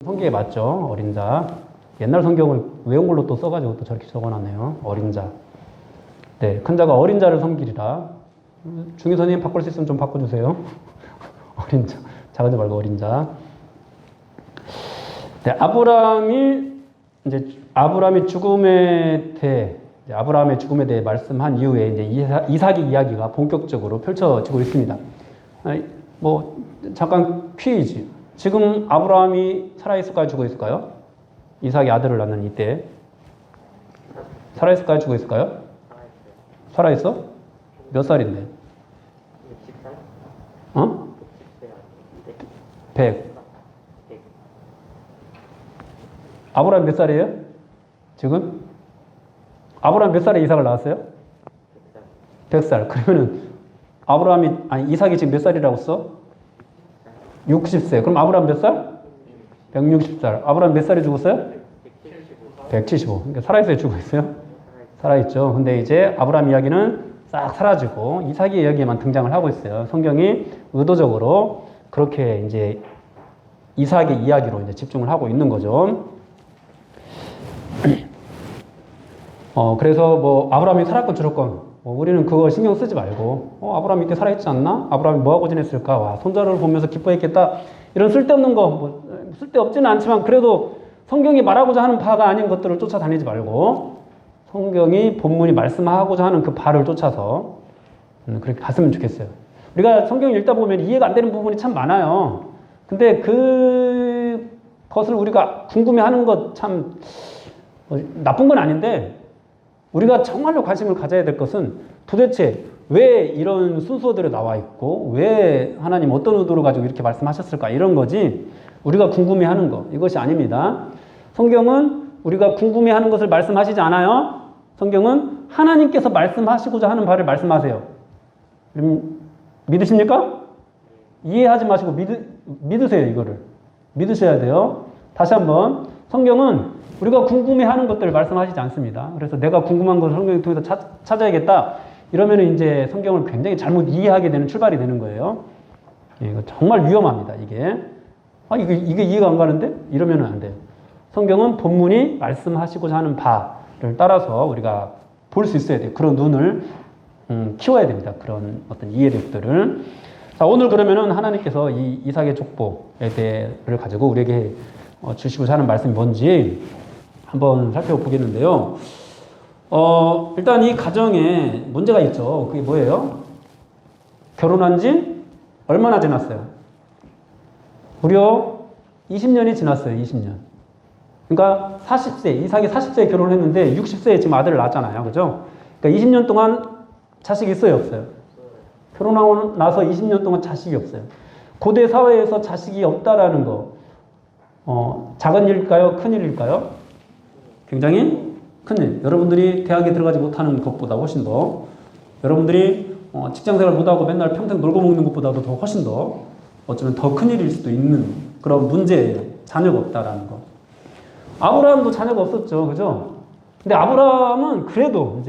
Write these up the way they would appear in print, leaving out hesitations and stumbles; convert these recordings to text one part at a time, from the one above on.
성경에 맞죠? 어린 자. 옛날 성경을 외운 걸로 또 써가지고 또 저렇게 적어놨네요. 어린 자. 네, 큰 자가 어린 자를 섬기리라. 중위 선생님 바꿀 수 있으면 좀 바꿔주세요. 어린 자. 작은 자 말고 어린 자. 네, 아브라함이 죽음에 대해, 아브라함의 죽음에 대해 말씀한 이후에 이제 이삭의 이야기가 본격적으로 펼쳐지고 있습니다. 잠깐 퀴즈. 지금 아브라함이 살아있을까요? 죽어있을까요? 이삭이 아들을 낳는 이때. 살아있을까요? 죽어있을까요? 살아있어? 몇 살인데? 60살? 어? 100. 아브라함 몇 살이에요? 지금? 아브라함 몇 살에 이삭을 낳았어요? 100살. 그러면은 이삭이 지금 몇 살이라고 써? 60세. 그럼 아브라함 몇 살? 160살. 아브라함 몇 살에 죽었어요? 175. 그러니까 살아있어요? 죽어있어요? 살아있죠. 근데 이제 아브라함 이야기는 싹 사라지고 이삭의 이야기에만 등장을 하고 있어요. 성경이 의도적으로 그렇게 이제 이삭의 이야기로 이제 집중을 하고 있는 거죠. 그래서 아브라함이 살았건 죽었건 우리는 그거 신경 쓰지 말고 아브라함 이때 살아있지 않나? 아브라함이 뭐하고 지냈을까? 와, 손자를 보면서 기뻐했겠다. 이런 쓸데없는 거, 쓸데없지는 않지만 그래도 성경이 말하고자 하는 바가 아닌 것들을 쫓아다니지 말고 성경이 본문이 말씀하고자 하는 그 바를 쫓아서 그렇게 갔으면 좋겠어요. 우리가 성경을 읽다 보면 이해가 안 되는 부분이 참 많아요. 근데 그것을 우리가 궁금해하는 것 참 나쁜 건 아닌데 우리가 정말로 관심을 가져야 될 것은 도대체 왜 이런 순서대로 나와 있고 왜 하나님 어떤 의도로 가지고 이렇게 말씀하셨을까 이런 거지 우리가 궁금해하는 거 이것이 아닙니다. 성경은 우리가 궁금해하는 것을 말씀하시지 않아요. 성경은 하나님께서 말씀하시고자 하는 바를 말씀하세요. 믿으십니까? 이해하지 마시고 믿으세요. 이거를 믿으셔야 돼요. 다시 한번 성경은 우리가 궁금해하는 것들을 말씀하시지 않습니다. 그래서 내가 궁금한 것을 성경을 통해서 찾아야겠다. 이러면 이제 성경을 굉장히 잘못 이해하게 되는 출발이 되는 거예요. 이거 정말 위험합니다. 이게 이해가 안 가는데? 이러면 안 돼요. 성경은 본문이 말씀하시고자 하는 바를 따라서 우리가 볼 수 있어야 돼요. 그런 눈을 키워야 됩니다. 그런 어떤 이해력들을. 자, 오늘 그러면은 하나님께서 이 이삭의 족보에 대해를 가지고 우리에게 주시고자 하는 말씀이 뭔지 한번 살펴보겠는데요. 일단 이 가정에 문제가 있죠. 그게 뭐예요? 결혼한 지 얼마나 지났어요? 무려 20년이 지났어요. 20년. 그러니까 40세, 이삭이 40세에 결혼했는데 60세에 지금 아들을 낳았잖아요. 그죠? 그러니까 20년 동안 자식이 있어요? 없어요? 결혼하고 나서 20년 동안 자식이 없어요. 고대 사회에서 자식이 없다라는 거, 작은 일일까요? 큰 일일까요? 굉장히 큰 일. 여러분들이 대학에 들어가지 못하는 것보다 훨씬 더, 여러분들이 직장생활 못하고 맨날 평생 놀고 먹는 것보다도 더 훨씬 더, 어쩌면 더 큰 일일 수도 있는 그런 문제예요. 자녀가 없다라는 거. 아브라함도 자녀가 없었죠. 그죠? 근데 아브라함은 그래도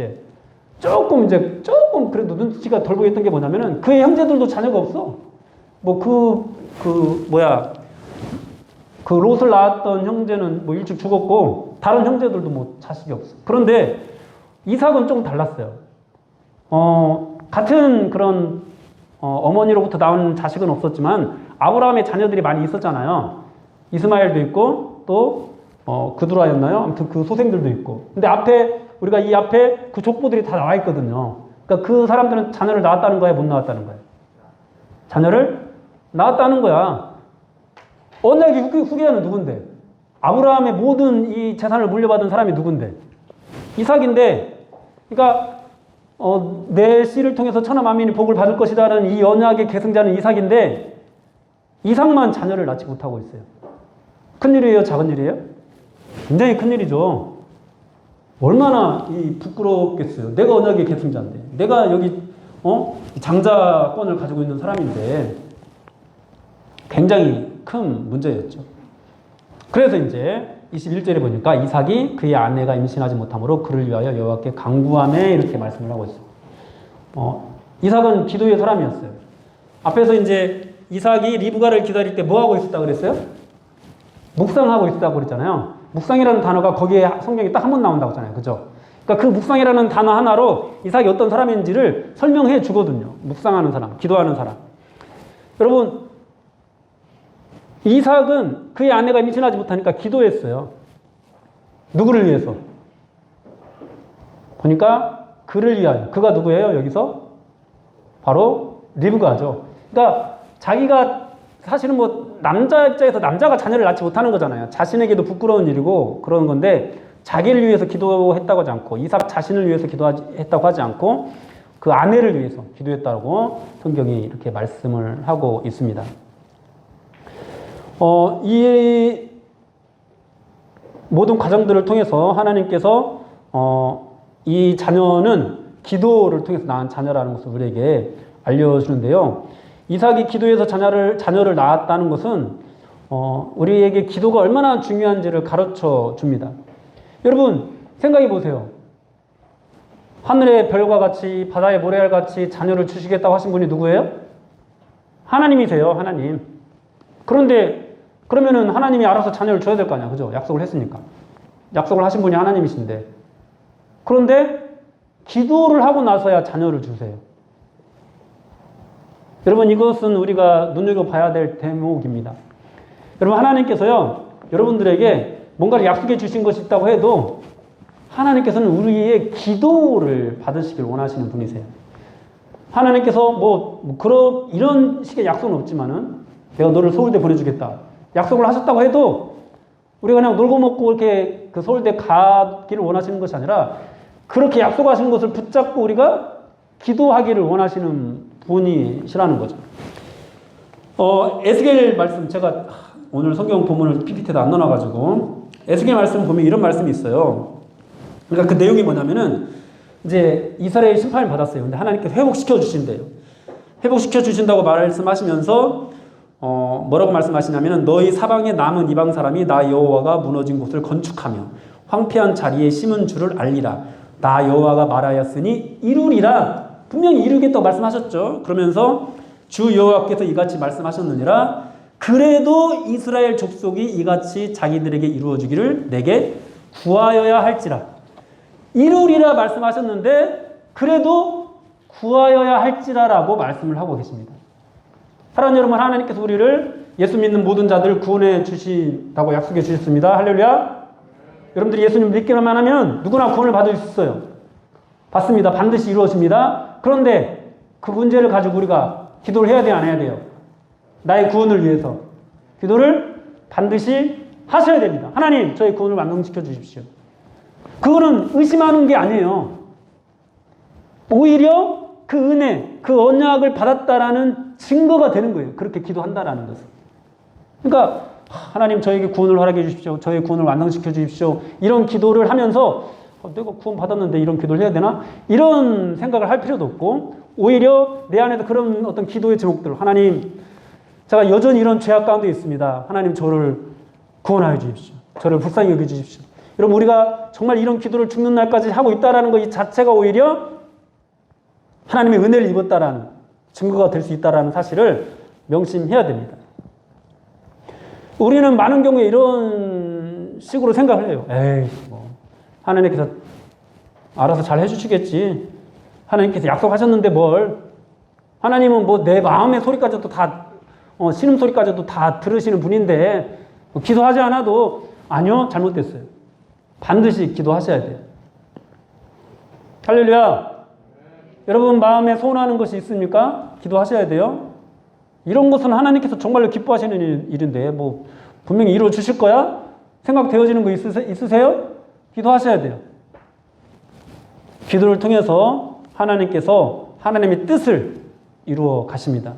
조금 그래도 눈치가 덜 보였던 게 뭐냐면은 그의 형제들도 자녀가 없어. 그 롯을 낳았던 형제는 일찍 죽었고 다른 형제들도 자식이 없어. 그런데 이삭은 좀 달랐어요. 같은 그런 어머니로부터 나온 자식은 없었지만 아브라함의 자녀들이 많이 있었잖아요. 이스마엘도 있고 또 그두라였나요? 아무튼 그 소생들도 있고. 근데 우리가 이 앞에 그 족보들이 다 나와 있거든요. 그러니까 그 사람들은 자녀를 낳았다는 거야, 못 낳았다는 거야? 자녀를 낳았다는 거야. 언약의 후계자는 누군데? 아브라함의 모든 이 재산을 물려받은 사람이 누군데? 이삭인데, 그러니까 내 씨를 통해서 천하 만민이 복을 받을 것이라는 이 언약의 계승자는 이삭인데 이삭만 자녀를 낳지 못하고 있어요. 큰일이에요? 작은 일이에요? 굉장히 큰일이죠. 얼마나 부끄럽겠어요. 내가 언약의 계승자인데, 내가 여기 장자권을 가지고 있는 사람인데 굉장히 큰 문제였죠. 그래서 이제 21절에 보니까 이삭이 그의 아내가 임신하지 못함으로 그를 위하여 여호와께 간구하매 이렇게 말씀을 하고 있어요. 이삭은 기도의 사람이었어요. 앞에서 이제 이삭이 리브가를 기다릴 때 뭐 하고 있었다 그랬어요? 묵상하고 있다고 그랬잖아요. 묵상이라는 단어가 거기에 성경에 딱 한 번 나온다고 하잖아요. 그죠? 그러니까 그 묵상이라는 단어 하나로 이삭이 어떤 사람인지를 설명해 주거든요. 묵상하는 사람, 기도하는 사람. 여러분, 이삭은 그의 아내가 임신하지 못하니까 기도했어요. 누구를 위해서? 보니까 그를 위하여. 그가 누구예요? 여기서? 바로 리브가죠. 그러니까 자기가 사실은 뭐 남자 입장에서 남자가 자녀를 낳지 못하는 거잖아요. 자신에게도 부끄러운 일이고 그런 건데 자기를 위해서 기도했다고 하지 않고 이삭 자신을 위해서 기도했다고 하지 않고 그 아내를 위해서 기도했다고 성경이 이렇게 말씀을 하고 있습니다. 이 모든 과정들을 통해서 하나님께서 이 자녀는 기도를 통해서 낳은 자녀라는 것을 우리에게 알려주는데요. 이삭이 기도해서 자녀를 낳았다는 것은 우리에게 기도가 얼마나 중요한지를 가르쳐 줍니다. 여러분 생각해 보세요. 하늘의 별과 같이 바다의 모래알 같이 자녀를 주시겠다고 하신 분이 누구예요? 하나님이세요. 하나님. 그런데 그러면은 하나님이 알아서 자녀를 줘야 될 거 아니야. 그죠? 약속을 했으니까. 약속을 하신 분이 하나님이신데. 그런데 기도를 하고 나서야 자녀를 주세요. 여러분 이것은 우리가 눈여겨봐야 될 대목입니다. 여러분 하나님께서요. 여러분들에게 뭔가를 약속해 주신 것이 있다고 해도 하나님께서는 우리의 기도를 받으시길 원하시는 분이세요. 하나님께서 이런 식의 약속은 없지만은 내가 너를 서울대 보내주겠다. 약속을 하셨다고 해도 우리가 그냥 놀고 먹고 이렇게 그 서울대 가기를 원하시는 것이 아니라 그렇게 약속하신 것을 붙잡고 우리가 기도하기를 원하시는 분이시라는 거죠. 에스겔 말씀 제가 오늘 성경 본문을 PPT에다 안 넣어놔가지고 에스겔 말씀 보면 이런 말씀이 있어요. 그러니까 그 내용이 뭐냐면은 이제 이스라엘 심판을 받았어요. 근데 하나님께서 회복시켜 주신대요. 회복시켜 주신다고 말씀하시면서 뭐라고 말씀하시냐면은 너희 사방에 남은 이방 사람이 나 여호와가 무너진 곳을 건축하며 황폐한 자리에 심은 줄을 알리라. 나 여호와가 말하였으니 이루리라. 분명히 이루겠다고 말씀하셨죠. 그러면서 주 여호와께서 이같이 말씀하셨느니라. 그래도 이스라엘 족속이 이같이 자기들에게 이루어지기를 내게 구하여야 할지라. 이루리라 말씀하셨는데 그래도 구하여야 할지라라고 말씀을 하고 계십니다. 사랑하는 여러분, 하나님께서 우리를 예수 믿는 모든 자들을 구원해 주신다고 약속해 주셨습니다. 할렐루야. 여러분들이 예수님 믿기만 하면 누구나 구원을 받을 수 있어요. 받습니다. 반드시 이루어집니다. 그런데 그 문제를 가지고 우리가 기도를 해야 돼요? 안 해야 돼요? 나의 구원을 위해서 기도를 반드시 하셔야 됩니다. 하나님, 저의 구원을 완성시켜 주십시오. 그거는 의심하는 게 아니에요. 오히려 그 은혜, 그 언약을 받았다라는 증거가 되는 거예요. 그렇게 기도한다라는 것은. 그러니까 하나님 저에게 구원을 허락해 주십시오. 저의 구원을 완성시켜 주십시오. 이런 기도를 하면서 내가 구원 받았는데 이런 기도를 해야 되나? 이런 생각을 할 필요도 없고 오히려 내 안에서 그런 어떤 기도의 제목들, 하나님 제가 여전히 이런 죄악 가운데 있습니다. 하나님 저를 구원하여 주십시오. 저를 불쌍히 여겨 주십시오. 여러분 우리가 정말 이런 기도를 죽는 날까지 하고 있다는 것 이 자체가 오히려 하나님의 은혜를 입었다라는 증거가 될 수 있다는 사실을 명심해야 됩니다. 우리는 많은 경우에 이런 식으로 생각을 해요. 에이, 하나님께서 알아서 잘 해주시겠지. 하나님께서 약속하셨는데 뭘. 하나님은 내 마음의 소리까지도 다, 신음소리까지도 다 들으시는 분인데, 기도하지 않아도, 아니요, 잘못됐어요. 반드시 기도하셔야 돼요. 할렐루야. 여러분 마음에 소원하는 것이 있습니까? 기도하셔야 돼요. 이런 것은 하나님께서 정말로 기뻐하시는 일인데 분명히 이루어 주실 거야? 생각되어지는 거 있으세요? 기도하셔야 돼요. 기도를 통해서 하나님께서 하나님의 뜻을 이루어 가십니다.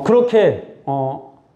그렇게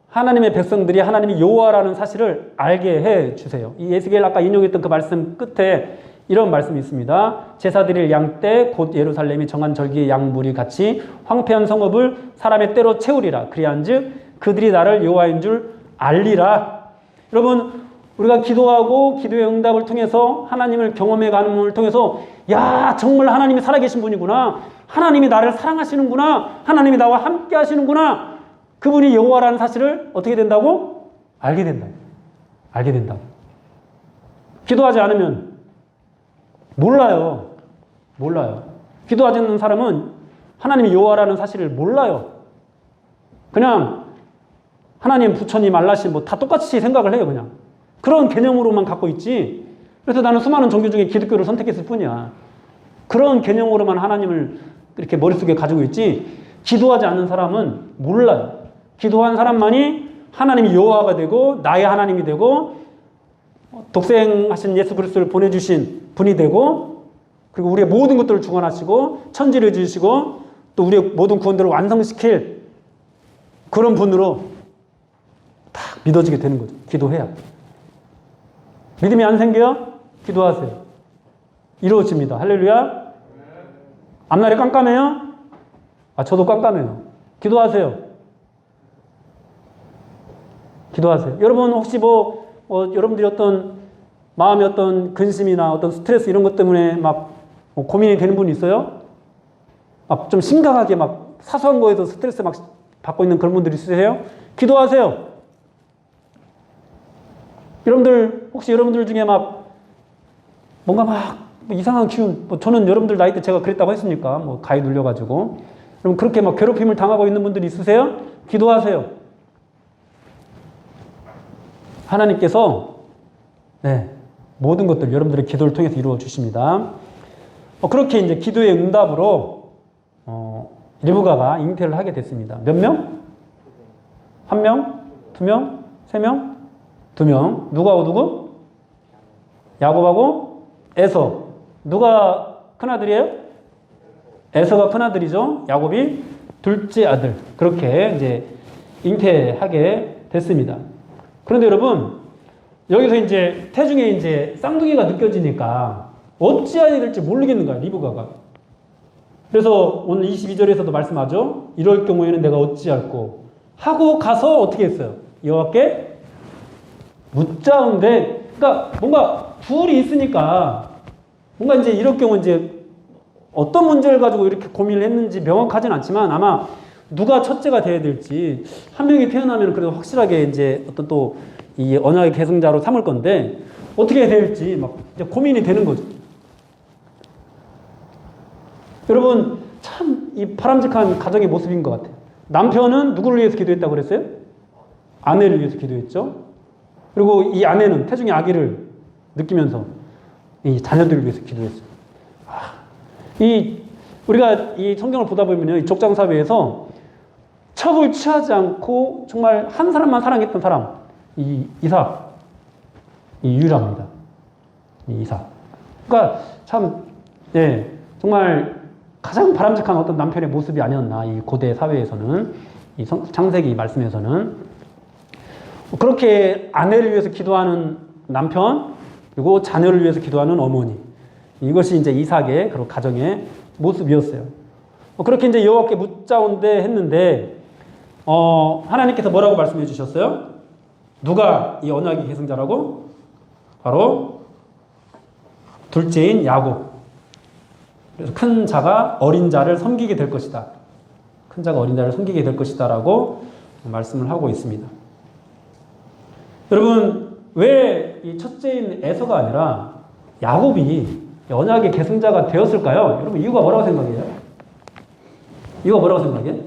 하나님의 백성들이 하나님이 여호와라는 사실을 알게 해 주세요. 이 에스겔 아까 인용했던 그 말씀 끝에 이런 말씀이 있습니다. 제사 드릴 양 때 곧 예루살렘이 정한 절기의 양무리 같이 황폐한 성읍을 사람의 때로 채우리라. 그리한즉 그들이 나를 여호와인 줄 알리라. 여러분 우리가 기도하고 기도의 응답을 통해서 하나님을 경험해 가는 것을 통해서 야 정말 하나님이 살아계신 분이구나. 하나님이 나를 사랑하시는구나. 하나님이 나와 함께 하시는구나. 그분이 여호와라는 사실을 어떻게 된다고? 알게 된다. 알게 된다. 기도하지 않으면 몰라요. 몰라요. 기도하지 않는 사람은 하나님이 여호와라는 사실을 몰라요. 그냥 하나님, 부처님, 알라신 뭐 다 똑같이 생각을 해요. 그냥 그런 개념으로만 갖고 있지. 그래서 나는 수많은 종교 중에 기독교를 선택했을 뿐이야. 그런 개념으로만 하나님을 이렇게 머릿속에 가지고 있지, 기도하지 않는 사람은 몰라요. 기도한 사람만이 하나님이 여호와가 되고 나의 하나님이 되고 독생하신 예수 그리스도를 보내주신 분이 되고, 그리고 우리의 모든 것들을 주관하시고 천지를 지으시고 또 우리의 모든 구원들을 완성시킬 그런 분으로 딱 믿어지게 되는 거죠. 기도해야. 믿음이 안 생겨요? 기도하세요. 이루어집니다. 할렐루야. 앞날이 깜깜해요? 저도 깜깜해요. 기도하세요. 기도하세요. 여러분 혹시 여러분들이 어떤 마음의 어떤 근심이나 어떤 스트레스 이런 것 때문에 막 고민이 되는 분 있어요? 좀 심각하게 막 사소한 거에도 스트레스 막 받고 있는 그런 분들이 있으세요? 기도하세요. 여러분들 혹시 여러분들 중에 막 뭔가 막 이상한 기운, 저는 여러분들 나이 때 제가 그랬다고 했습니까? 가위 눌려가지고. 그럼 그렇게 막 괴롭힘을 당하고 있는 분들이 있으세요? 기도하세요. 하나님께서 모든 것들 여러분들의 기도를 통해서 이루어 주십니다. 그렇게 이제 기도의 응답으로 리브가가 잉태를 하게 됐습니다. 몇 명? 1명? 2명? 3명? 2명. 누구하고 누구? 야곱하고 에서. 누가 큰아들이에요? 에서가 큰아들이죠. 야곱이 둘째 아들. 그렇게 이제 잉태하게 됐습니다. 그런데 여러분, 여기서 이제 태중에 이제 쌍둥이가 느껴지니까 어찌해야 될지 모르겠는 거야, 리브가가. 그래서 오늘 22절에서도 말씀하죠. 이럴 경우에는 내가 어찌할꼬 하고 가서 어떻게 했어요? 여호와께 묻자운데, 그러니까 뭔가 둘이 있으니까 뭔가 이제 이럴 경우 이제 어떤 문제를 가지고 이렇게 고민을 했는지 명확하진 않지만 아마 누가 첫째가 돼야 될지, 한 명이 태어나면 그래도 확실하게 이제 어떤 또 이 언약의 계승자로 삼을 건데 어떻게 해야 될지 막 이제 고민이 되는 거죠. 여러분 참 이 바람직한 가정의 모습인 것 같아요. 남편은 누구를 위해서 기도했다고 그랬어요? 아내를 위해서 기도했죠. 그리고 이 아내는 태중의 아기를 느끼면서 이 자녀들을 위해서 기도했어요. 우리가 이 성경을 보다 보면요, 이 족장사회에서 척을 취하지 않고 정말 한 사람만 사랑했던 사람, 이 이삭, 이 유일합니다. 이 이삭. 그러니까 참, 정말 가장 바람직한 어떤 남편의 모습이 아니었나, 이 고대 사회에서는, 이 창세기 말씀에서는. 그렇게 아내를 위해서 기도하는 남편, 그리고 자녀를 위해서 기도하는 어머니. 이것이 이제 이삭의 그런 가정의 모습이었어요. 그렇게 이제 여호와께 묻자온데 했는데, 하나님께서 뭐라고 말씀해 주셨어요? 누가 이 언약의 계승자라고? 바로 둘째인 야곱. 그래서 큰 자가 어린 자를 섬기게 될 것이다. 큰 자가 어린 자를 섬기게 될 것이다 라고 말씀을 하고 있습니다. 여러분, 왜 이 첫째인 에서가 아니라 야곱이 언약의 계승자가 되었을까요? 여러분, 이유가 뭐라고 생각해요? 이유가 뭐라고 생각해?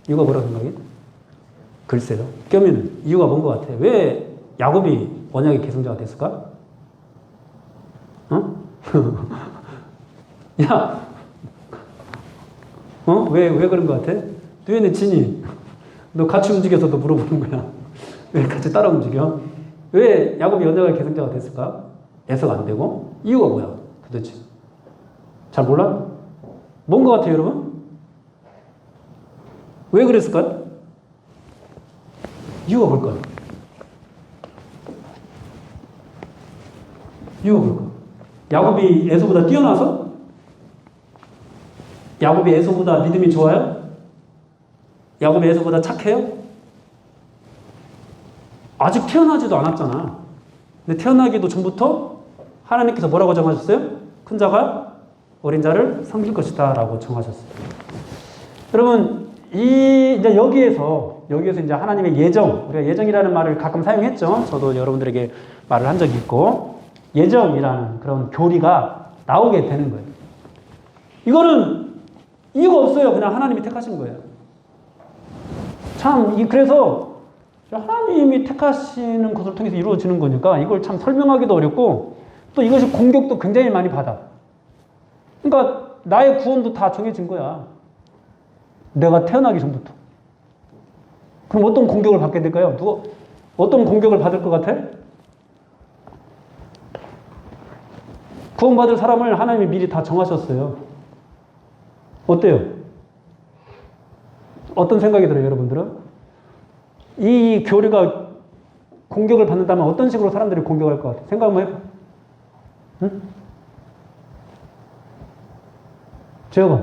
이유가 뭐라고 생각해? 글쎄요. 그러면 이유가 뭔 것 같아? 왜 야곱이 언약의 계승자가 됐을까? 야, 왜 그런 것 같아? 뒤에는 진이, 너 같이 움직여서 너 물어보는 거야. 왜 같이 따라 움직여? 왜 야곱이 언약의 계승자가 됐을까? 에서가 안 되고? 이유가 뭐야? 도대체. 잘 몰라? 뭔 것 같아요, 여러분? 왜 그랬을까요? 이유가 뭘까요? 이유가 뭘까요? 야곱이 에서보다 뛰어나서? 야곱이 에서보다 믿음이 좋아요? 야곱이 에서보다 착해요? 아직 태어나지도 않았잖아. 근데 태어나기도 전부터 하나님께서 뭐라고 정하셨어요? 큰 자가 어린 자를 섬길 것이다 라고 정하셨어요. 여러분, 이제 여기에서 이제 하나님의 예정, 우리가 예정이라는 말을 가끔 사용했죠. 저도 여러분들에게 말을 한 적이 있고, 예정이라는 그런 교리가 나오게 되는 거예요. 이거는 이유가 없어요. 그냥 하나님이 택하신 거예요. 참, 그래서 하나님이 택하시는 것을 통해서 이루어지는 거니까 이걸 참 설명하기도 어렵고, 또 이것이 공격도 굉장히 많이 받아. 그러니까 나의 구원도 다 정해진 거야. 내가 태어나기 전부터. 그럼 어떤 공격을 받게 될까요? 어떤 공격을 받을 것 같아? 구원받을 사람을 하나님이 미리 다 정하셨어요. 어때요? 어떤 생각이 들어요, 여러분들은? 이 교리가 공격을 받는다면 어떤 식으로 사람들이 공격할 것 같아? 생각 한번 해봐. 응? 재혁아,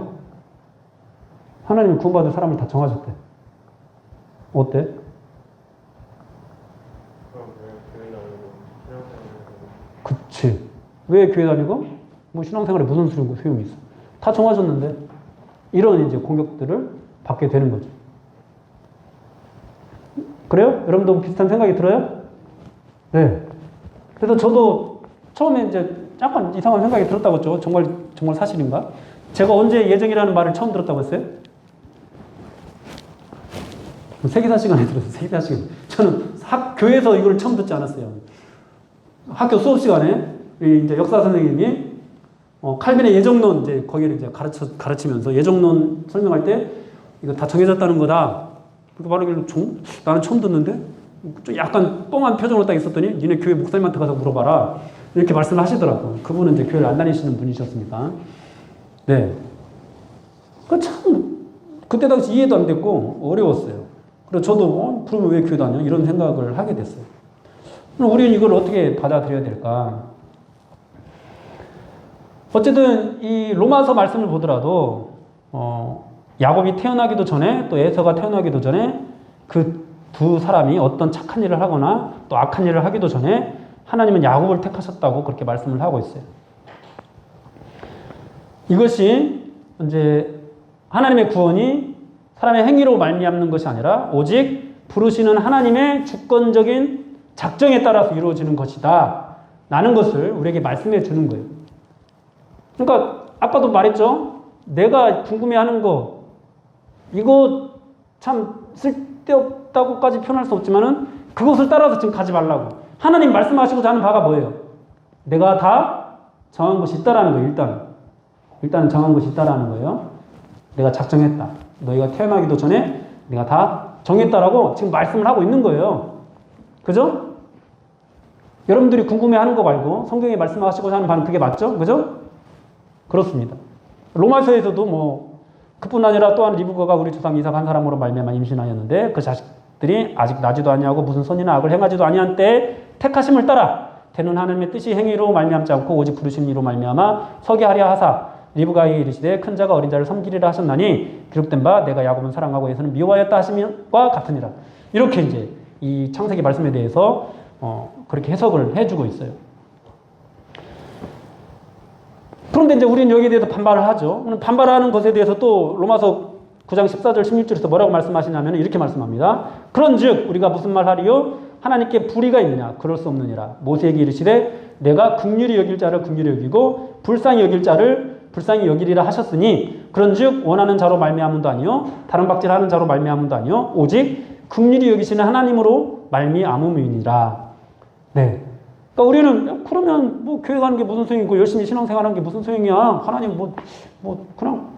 하나님이 구원받을 사람을 다 정하셨대. 어때? 그치. 왜 교회 다니고? 뭐 신앙생활에 무슨 소용이 있어? 다 정하셨는데. 이런 이제 공격들을 받게 되는 거죠. 그래요? 여러분도 비슷한 생각이 들어요? 네. 그래서 저도 처음에 이제 약간 이상한 생각이 들었다고 했죠. 정말 사실인가? 제가 언제 예정이라는 말을 처음 들었다고 했어요? 세계사 시간에 들었어요. 세계사 시간에. 저는 교회에서 이걸 처음 듣지 않았어요. 학교 수업 시간에 이제 역사 선생님이 칼빈의 예정론 이제 거기를 이제 가르치면서 예정론 설명할 때 이거 다 정해졌다는 거다. 그렇게 말하길래 나는 처음 듣는데 좀 약간 뻥한 표정으로 딱 있었더니 니네 교회 목사님한테 가서 물어봐라. 이렇게 말씀을 하시더라고요. 그분은 이제 교회를 안 다니시는 분이셨으니까. 네. 그때 당시 이해도 안 됐고 어려웠어요. 그래서 저도 그러면 왜 교회 다녀? 이런 생각을 하게 됐어요. 그럼 우리는 이걸 어떻게 받아들여야 될까? 어쨌든 이 로마서 말씀을 보더라도 야곱이 태어나기도 전에 또 에서가 태어나기도 전에 그 두 사람이 어떤 착한 일을 하거나 또 악한 일을 하기도 전에 하나님은 야곱을 택하셨다고 그렇게 말씀을 하고 있어요. 이것이 이제 하나님의 구원이 사람의 행위로 말미암는 것이 아니라 오직 부르시는 하나님의 주권적인 작정에 따라서 이루어지는 것이다 라는 것을 우리에게 말씀해 주는 거예요. 그러니까 아까도 말했죠. 내가 궁금해하는 거 이거 참 쓸데없다고까지 표현할 수 없지만은 그것을 따라서 지금 가지 말라고. 하나님 말씀하시고자 하는 바가 뭐예요? 내가 다 정한 것이 있다라는 거예요. 일단 정한 것이 있다라는 거예요. 내가 작정했다. 너희가 태어나기도 전에 내가 다 정했다라고 지금 말씀을 하고 있는 거예요. 그죠? 여러분들이 궁금해하는 거 말고 성경에 말씀하시고자 하는 바는 그게 맞죠? 그죠? 그렇습니다. 로마서에서도 뭐 그뿐 아니라 또한 리브가가 우리 조상 이삭 한 사람으로 말미암아 임신하였는데 그 자식들이 아직 나지도 아니하고 무슨 선이나 악을 행하지도 아니한 때에 택하심을 따라 되는 하나님의 뜻이 행위로 말미암지 않고 오직 부르신 이로 말미암아 서게 하려 하사 리브가에게 이르시되 큰 자가 어린 자를 섬기리라 하셨나니 기록된 바 내가 야곱은 사랑하고 에서는 미워하였다 하심과 같으니라. 이렇게 이제 이 창세기 말씀에 대해서 그렇게 해석을 해주고 있어요. 그런데 이제 우리는 여기에 대해서 반발을 하죠. 반발하는 것에 대해서 또 로마서 9장 14절 16절에서 뭐라고 말씀하시냐면 이렇게 말씀합니다. 그런즉 우리가 무슨 말 하리요? 하나님께 불의가 있느냐? 그럴 수 없느니라. 모세에게 이르시되 내가 긍휼히 여길 자를 긍휼히 여기고 불쌍히 여길 자를 불쌍히 여기리라 하셨으니 그런즉 원하는 자로 말미암음도 아니요 다른 박질하는 자로 말미암음도 아니요 오직 긍휼히 여기시는 하나님으로 말미암음이니라. 네. 그러니까 우리는 그러면 뭐 교회 가는 게 무슨 소용이고 열심히 신앙생활하는 게 무슨 소용이야? 하나님 뭐 그냥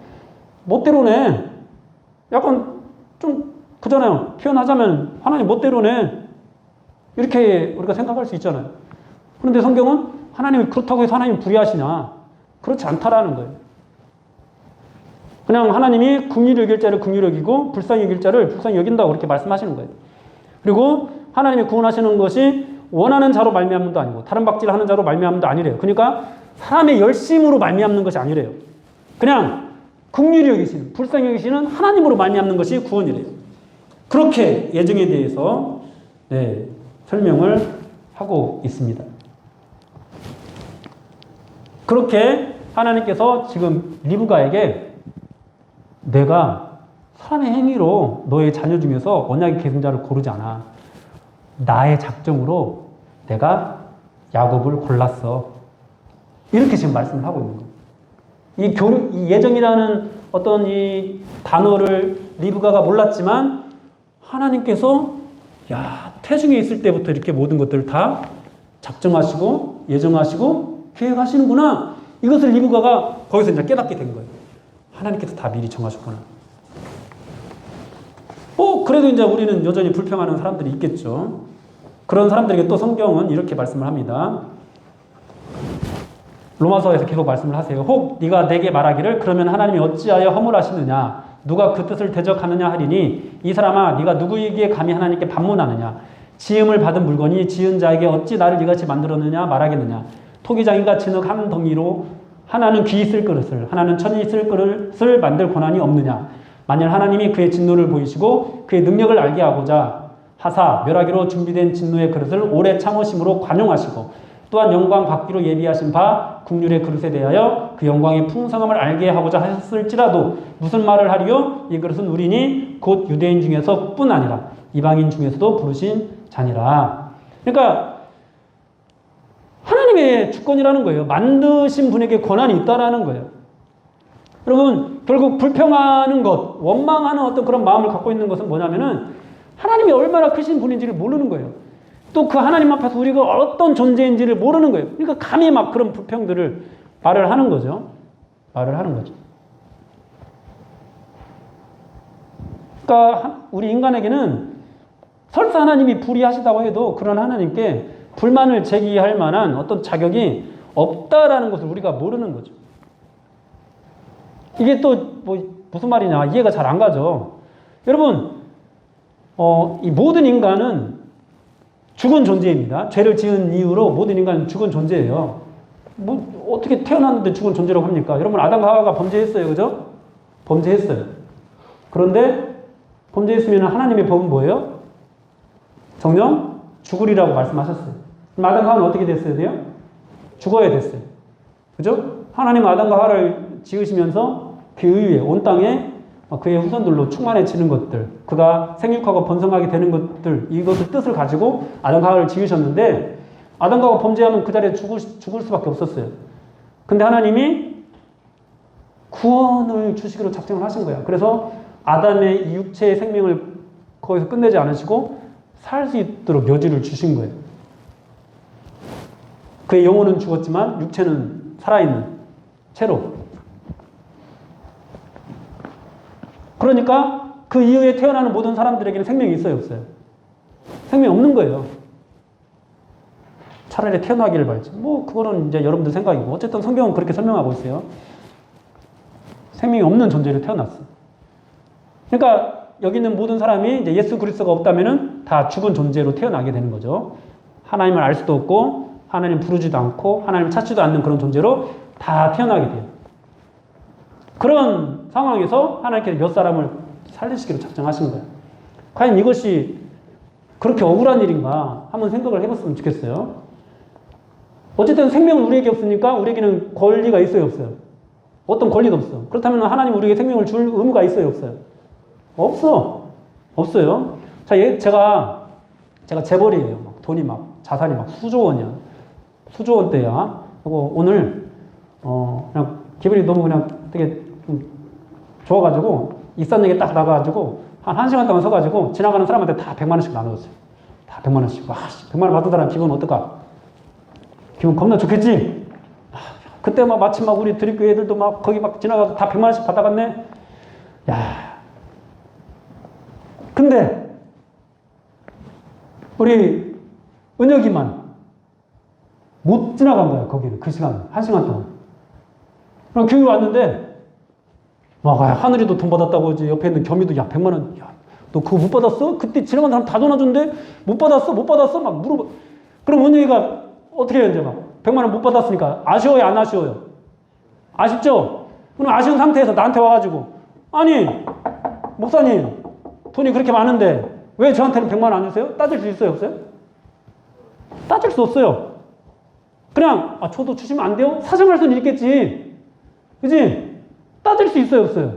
멋대로네. 약간 좀 그잖아요. 표현하자면 하나님 멋대로네. 이렇게 우리가 생각할 수 있잖아요. 그런데 성경은 하나님이 그렇다고 해서 하나님이 불의하시냐? 그렇지 않다라는 거예요. 그냥 하나님이 긍휼히 여길 자를 긍휼히 여기고 불쌍히 여길 자를 불쌍히 여긴다고 그렇게 말씀하시는 거예요. 그리고 하나님이 구원하시는 것이 원하는 자로 말미암음도 아니고 다른 박질하는 자로 말미암음도 아니래요. 그러니까 사람의 열심으로 말미암는 것이 아니래요. 그냥 긍휼히 여기시는 불쌍히 여기시는 하나님으로 말미암는 것이 구원이래요. 그렇게 예정에 대해서 설명을 하고 있습니다. 그렇게 하나님께서 지금 리브가에게 내가 사람의 행위로 너의 자녀 중에서 언약의 계승자를 고르지 않아. 나의 작정으로 내가 야곱을 골랐어. 이렇게 지금 말씀을 하고 있는 거예요. 이 예정이라는 어떤 이 단어를 리브가가 몰랐지만 하나님께서 태중에 있을 때부터 이렇게 모든 것들을 다 작정하시고 예정하시고 계획하시는구나. 이것을 리브가가 거기서 이제 깨닫게 된 거예요. 하나님께서 다 미리 정하셨구나. 그래도 이제 우리는 여전히 불평하는 사람들이 있겠죠. 그런 사람들에게 또 성경은 이렇게 말씀을 합니다. 로마서에서 계속 말씀을 하세요. 혹 네가 내게 말하기를 그러면 하나님이 어찌하여 허물하시느냐 누가 그 뜻을 대적하느냐 하리니 이 사람아 네가 누구에게 감히 하나님께 반문하느냐 지음을 받은 물건이 지은 자에게 어찌 나를 이같이 만들었느냐 말하겠느냐 토기장이가 진흙 한 덩이로 하나는 귀 있을 그릇을 하나는 천이 있을 그릇을 만들 권한이 없느냐 만일 하나님이 그의 진노를 보이시고 그의 능력을 알게 하고자 하사 멸하기로 준비된 진노의 그릇을 오래 참으심으로 관용하시고 또한 영광 받기로 예비하신 바 국률의 그릇에 대하여 그 영광의 풍성함을 알게 하고자 하셨을지라도 무슨 말을 하리요? 이 그릇은 우리니 곧 유대인 중에서 뿐 아니라 이방인 중에서도 부르신 자니라. 그러니까 하나님의 주권이라는 거예요. 만드신 분에게 권한이 있다라는 거예요. 여러분 결국 불평하는 것, 원망하는 어떤 그런 마음을 갖고 있는 것은 뭐냐면은 하나님이 얼마나 크신 분인지를 모르는 거예요. 또 그 하나님 앞에서 우리가 어떤 존재인지를 모르는 거예요. 그러니까 감히 막 그런 불평들을 말을 하는 거죠. 말을 하는 거죠. 그러니까 우리 인간에게는 설사 하나님이 불의하시다고 해도 그런 하나님께 불만을 제기할 만한 어떤 자격이 없다라는 것을 우리가 모르는 거죠. 이게 또 무슨 말이냐 이해가 잘 안 가죠. 여러분 이 모든 인간은 죽은 존재입니다. 죄를 지은 이후로 모든 인간은 죽은 존재예요. 어떻게 태어났는데 죽은 존재라고 합니까? 여러분 아담과 하와가 범죄했어요. 그죠? 범죄했어요. 그런데 범죄했으면 하나님의 법은 뭐예요? 정녕 죽으리라고 말씀하셨어요. 그럼 아담과 하와는 어떻게 됐어야 돼요? 죽어야 됐어요. 그죠? 하나님은 아담과 하와를 지으시면서 그 이후에 온 땅에 그의 후손들로 충만해지는 것들, 그가 생육하고 번성하게 되는 것들, 이것을 뜻을 가지고 아담과 하와를 지으셨는데 아담과 하와가 범죄하면 그 자리에 죽을 수밖에 없었어요. 근데 하나님이 구원을 주시기로 작정을 하신 거야. 그래서 아담의 이 육체의 생명을 거기서 끝내지 않으시고 살 수 있도록 여지를 주신 거예요. 그의 영혼은 죽었지만 육체는 살아있는 채로. 그러니까 그 이후에 태어나는 모든 사람들에게는 생명이 있어요, 없어요? 생명이 없는 거예요. 차라리 태어나기를 바라지. 그거는 이제 여러분들 생각이고. 어쨌든 성경은 그렇게 설명하고 있어요. 생명이 없는 존재로 태어났어. 그러니까 여기 있는 모든 사람이 이제 예수 그리스도가 없다면은 다 죽은 존재로 태어나게 되는 거죠. 하나님을 알 수도 없고, 하나님 부르지도 않고, 하나님을 찾지도 않는 그런 존재로 다 태어나게 돼요. 그런 상황에서 하나님께서 몇 사람을 살리시기로 작정하신 거예요. 과연 이것이 그렇게 억울한 일인가 한번 생각을 해봤으면 좋겠어요. 어쨌든 생명은 우리에게 없으니까 우리에게는 권리가 있어요, 없어요? 어떤 권리도 없어. 그렇다면 하나님 우리에게 생명을 줄 의무가 있어요, 없어요? 없어요. 자, 제가 재벌이에요. 돈이 자산이 수조 원이야. 수조 원대야. 그리고 오늘 그냥 기분이 너무 그냥 되게 좀 좋아가지고 이삿역에 딱 나가가지고 한 1시간 동안 서가지고 지나가는 사람한테 다 100만 원씩 나눠줬어요. 다 100만 원씩. 와, 100만 원 받은 사람 기분 어떨까? 기분 겁나 좋겠지? 그때 마침 우리 드립교회 애들도 거기 지나가서 다 100만 원씩 받아갔네? 야. 근데 우리 은혁이만 못 지나간 거야, 거기는. 그 시간, 1시간 동안. 그럼 교회 왔는데 하늘이도 돈 받았다고 이제 옆에 있는 겸이도 100만 원, 너 그거 못 받았어? 그때 지나간 사람 다 전화줬는데 못 받았어? 막 물어봐. 그럼 은영이가 어떻게 해요, 이제 100만 원 못 받았으니까 아쉬워요, 안 아쉬워요? 아쉽죠? 그럼 아쉬운 상태에서 나한테 와가지고 아니 목사님 돈이 그렇게 많은데 왜 저한테는 100만 원 안 주세요? 따질 수 있어요, 없어요? 따질 수 없어요. 그냥 저도 주시면 안 돼요? 사정할 수는 있겠지. 그지? 따질 수 있어요, 없어요?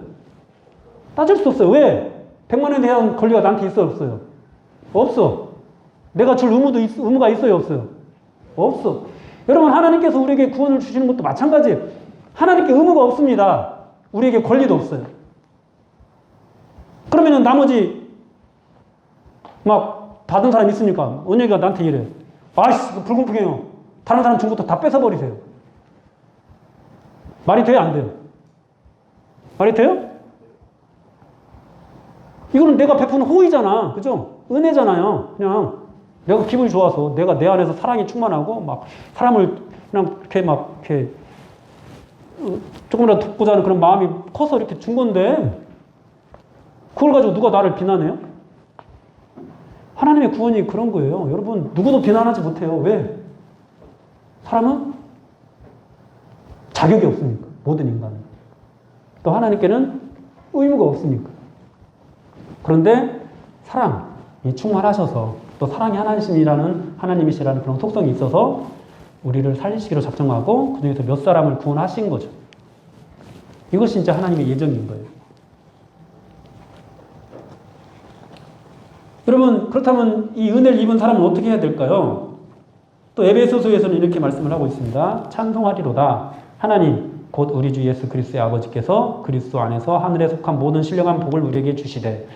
따질 수 없어요. 왜? 100만 원에 대한 권리가 나한테 있어요, 없어요? 없어. 내가 줄 의무가 있어요, 없어요? 없어. 여러분, 하나님께서 우리에게 구원을 주시는 것도 마찬가지예요. 하나님께 의무가 없습니다. 우리에게 권리도 없어요. 그러면은 나머지 막 받은 사람 있으니까 은혜가 나한테 이래. 아이씨, 불공평해요. 다른 사람 준 것도 다 뺏어버리세요. 말이 돼요, 안 돼요? 말이 돼요? 이거는 내가 베푸는 호의잖아. 그죠? 은혜잖아요. 그냥 내가 기분이 좋아서 내가 내 안에서 사랑이 충만하고 막 사람을 그냥 이렇게 막 이렇게 조금이라도 돕고자 하는 그런 마음이 커서 이렇게 준 건데 그걸 가지고 누가 나를 비난해요? 하나님의 구원이 그런 거예요. 여러분, 누구도 비난하지 못해요. 왜? 사람은 자격이 없으니까. 모든 인간은. 또 하나님께는 의무가 없으니까. 그런데 사랑이 충만하셔서 또 사랑이 하나님이시라는 그런 속성이 있어서 우리를 살리시기로 작정하고 그 중에서 몇 사람을 구원하신 거죠. 이것이 진짜 하나님의 예정인 거예요. 여러분, 그렇다면 이 은혜를 입은 사람은 어떻게 해야 될까요? 또 에베소서에서는 이렇게 말씀을 하고 있습니다. 찬송하리로다. 하나님 곧 우리 주 예수 그리스도의 아버지께서 그리스도 안에서 하늘에 속한 모든 신령한 복을 우리에게 주시되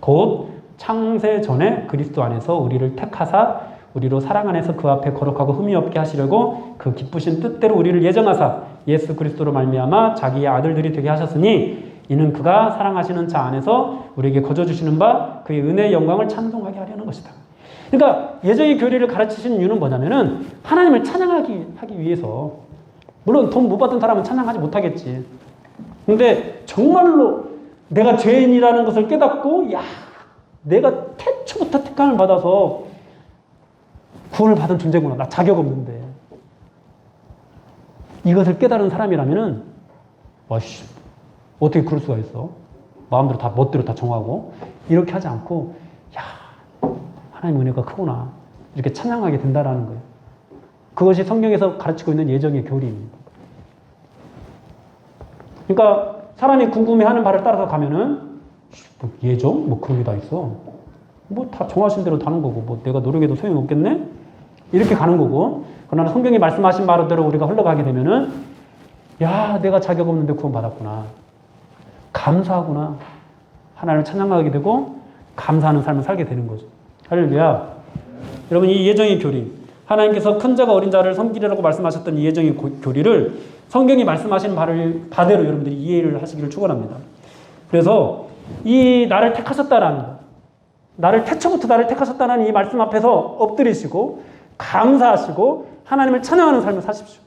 곧 창세 전에 그리스도 안에서 우리를 택하사 우리로 사랑 안에서 그 앞에 거룩하고 흠이 없게 하시려고 그 기쁘신 뜻대로 우리를 예정하사 예수 그리스도로 말미암아 자기의 아들들이 되게 하셨으니 이는 그가 사랑하시는 자 안에서 우리에게 거저주시는 바 그의 은혜의 영광을 찬송하게 하려는 것이다. 그러니까 예정의 교리를 가르치시는 이유는 뭐냐면은 하나님을 찬양하기 위해서. 물론 돈 못 받은 사람은 찬양하지 못하겠지. 근데 정말로 내가 죄인이라는 것을 깨닫고 내가 태초부터 택함을 받아서 구원을 받은 존재구나. 나 자격 없는데. 이것을 깨달은 사람이라면은 와씨 어떻게 그럴 수가 있어? 마음대로 다 멋대로 다 정하고 이렇게 하지 않고 하나님 은혜가 크구나 이렇게 찬양하게 된다라는 거예요. 그것이 성경에서 가르치고 있는 예정의 교리입니다. 그러니까 사람이 궁금해하는 바를 따라서 가면은 예정? 뭐 그런 게 다 있어. 뭐 다 정하신 대로 다는 거고 뭐 내가 노력해도 소용이 없겠네? 이렇게 가는 거고. 그러나 성경이 말씀하신 바대로 우리가 흘러가게 되면은 내가 자격 없는데 구원 받았구나. 감사하구나. 하나님을 찬양하게 되고 감사하는 삶을 살게 되는 거죠. 할렐루야. 여러분, 이 예정의 교리, 하나님께서 큰 자가 어린 자를 섬기리라고 말씀하셨던 이 예정의 교리를 성경이 말씀하신 바대로 여러분들이 이해를 하시기를 축원합니다. 그래서 이 나를 택하셨다라는 것, 태초부터 나를 택하셨다는 이 말씀 앞에서 엎드리시고 감사하시고 하나님을 찬양하는 삶을 사십시오.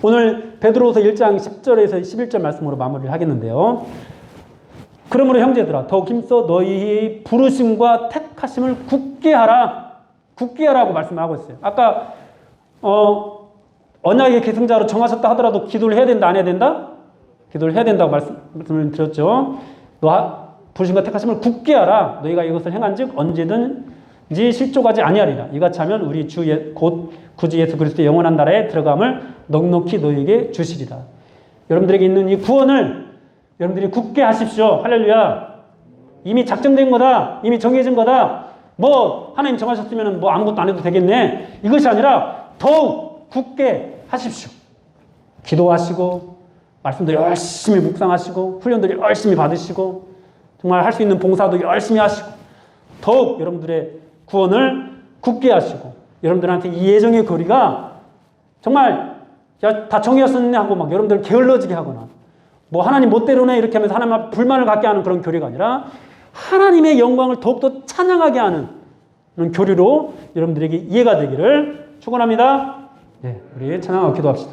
오늘 베드로후서 1장 10절에서 11절 말씀으로 마무리를 하겠는데요. 그러므로 형제들아 더욱 힘써 너희의 부르심과 택하심을 굳게 하라. 굳게 하라고 말씀하고 있어요. 아까 언약의 계승자로 정하셨다 하더라도 기도를 해야 된다 안 해야 된다? 기도를 해야 된다고 말씀을 드렸죠. 부르심과 택하심을 굳게 하라. 너희가 이것을 행한즉 언제든지 실족하지 아니하리라. 이같이 하면 우리 곧 구주 예수 그리스도의 영원한 나라에 들어감을 넉넉히 너희에게 주시리라. 여러분들에게 있는 이 구원을 여러분들이 굳게 하십시오. 할렐루야. 이미 작정된 거다. 이미 정해진 거다. 뭐 하나님 정하셨으면 뭐 아무것도 안 해도 되겠네. 이것이 아니라 더욱 굳게 하십시오. 기도하시고 말씀도 열심히 묵상하시고 훈련도 열심히 받으시고 정말 할 수 있는 봉사도 열심히 하시고 더욱 여러분들의 구원을 굳게 하시고 여러분들한테 이 예정의 교리가 정말 다 정해졌네 하고 막 여러분들 게을러지게 하거나 뭐 하나님 멋대로네 이렇게 하면서 하나님 앞에 불만을 갖게 하는 그런 교리가 아니라 하나님의 영광을 더욱더 찬양하게 하는 그런 교리로 여러분들에게 이해가 되기를 축원합니다. 우리 찬양하고 기도합시다.